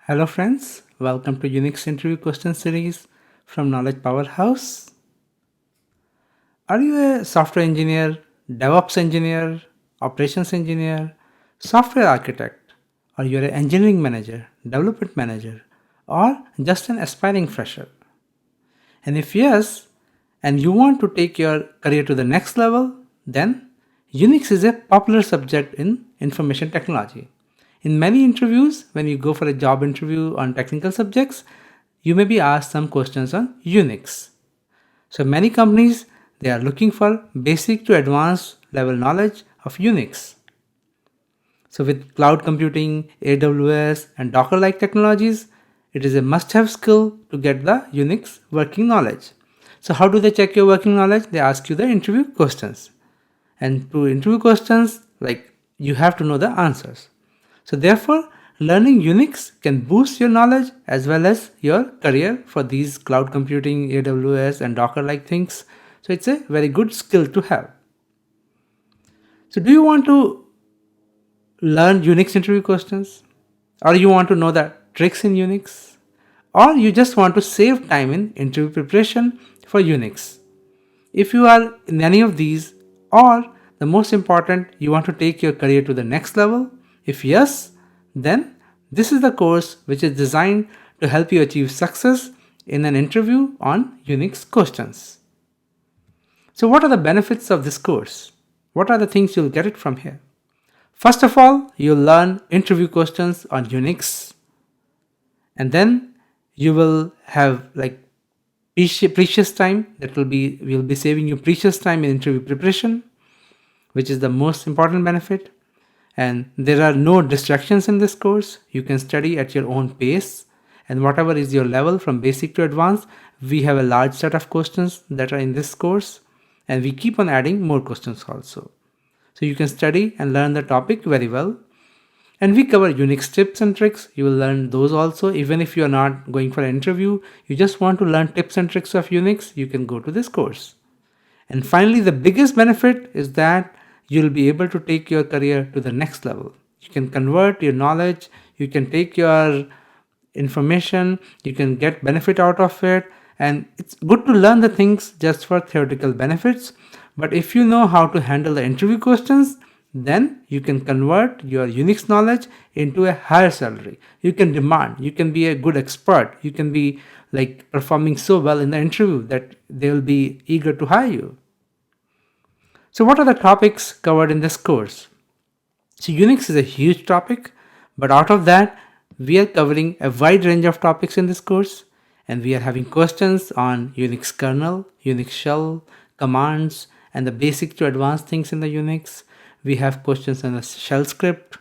Hello friends, welcome to Unix interview question series from Knowledge Powerhouse. Are you a software engineer, DevOps engineer, operations engineer, software architect, or you're an engineering manager, development manager, or just an aspiring fresher? And if yes, and you want to take your career to the next level, then Unix is a popular subject in information technology. In many interviews, when you go for a job interview on technical subjects, you may be asked some questions on Unix. So many companies they are looking for basic to advanced level knowledge of Unix. So with cloud computing, AWS and Docker like technologies, it is a must-have skill to get the Unix working knowledge. So how do they check your working knowledge? They ask you the interview questions. And to interview questions, like you have to know the answers. So therefore, learning Unix can boost your knowledge as well as your career for these cloud computing, AWS and Docker like things. So it's a very good skill to have. So do you want to learn Unix interview questions? Or you want to know the tricks in Unix? Or you just want to save time in interview preparation for Unix? If you are in any of these, or the most important, you want to take your career to the next level, if yes, then this is the course which is designed to help you achieve success in an interview on Unix questions. So what are the benefits of this course? What are the things you'll get it from here? First of all, you'll learn interview questions on Unix, and then you will have like precious time that will be saving you precious time in interview preparation, which is the most important benefit. And there are no distractions in this course. You can study at your own pace, and whatever is your level from basic to advanced, we have a large set of questions that are in this course, and we keep on adding more questions also. So you can study and learn the topic very well. And we cover Unix tips and tricks. You will learn those also. Even if you are not going for an interview, you just want to learn tips and tricks of Unix, you can go to this course. And finally, the biggest benefit is that you'll be able to take your career to the next level. You can convert your knowledge, you can take your information, you can get benefit out of it. And it's good to learn the things just for theoretical benefits. But if you know how to handle the interview questions, then you can convert your Unix knowledge into a higher salary. You can demand, you can be a good expert, you can be like performing so well in the interview that they will be eager to hire you. So what are the topics covered in this course? So Unix is a huge topic, but out of that, we are covering a wide range of topics in this course, and we are having questions on Unix kernel, Unix shell, commands, and the basic to advanced things in the Unix. We have questions on the shell script,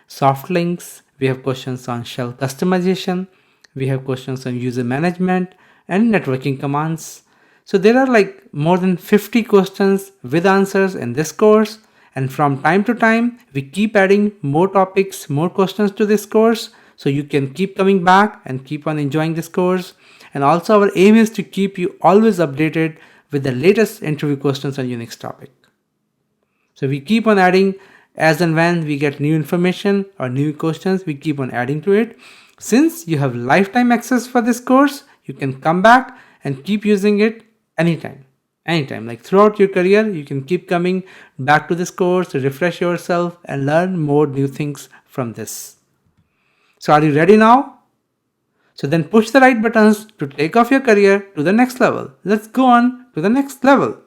soft links, we have questions on shell customization, we have questions on user management and networking commands. So there are like more than 50 questions with answers in this course, and from time to time we keep adding more topics, more questions to this course, so you can keep coming back and keep on enjoying this course. And also our aim is to keep you always updated with the latest interview questions on Unix topic. So we keep on adding as and when we get new information or new questions, we keep on adding to it. Since you have lifetime access for this course, you can come back and keep using it anytime. Like throughout your career, you can keep coming back to this course to refresh yourself and learn more new things from this. So are you ready now? So then push the right buttons to take off your career to the next level. Let's go on to the next level.